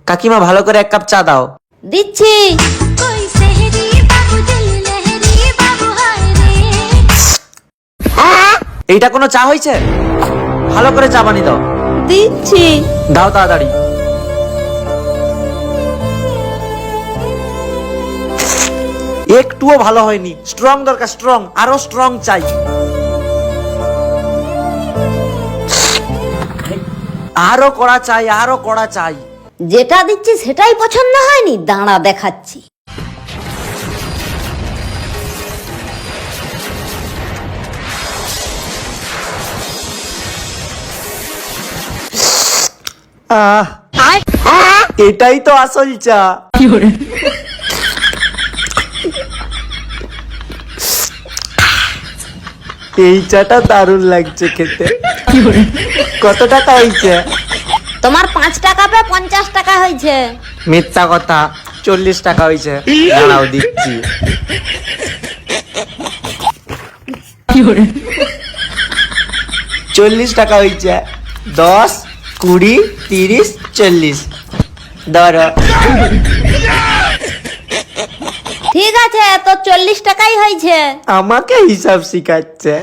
কাকিমা ভালো করে এক কাপ চা দাও। দিচ্ছি। এইটা কোনো চা হয়েছে? ভালো করে চা বানিয়ে দাও। দিচ্ছি। দাও তাড়াতাড়ি। একটুও ভালো হয়নি, স্ট্রং দরকার, স্ট্রং, আরো স্ট্রং চাই। আরো কড়া চাই, আরো কড়া চাই। যেটা দিচ্ছি সেটাই পছন্দ হয়নি, দাঁড়া দেখাচ্ছি। আহ, এটাই তো আসল চা। এই চাটা দারুণ লাগছে খেতে। কত টাকা হয়েছে? তোমার 5 টাকা পে 50 টাকা হয়েছে। মিথ্যা কথা, 40 টাকা হয়েছে। দাঁড়াও দিচ্ছি। 40 টাকা হয়েছে। 10, 20, 30, 40। ধরো। ঠিক আছে, তো 40 টাকাই হয়েছে। আমাকে হিসাব শিখাচ্ছে।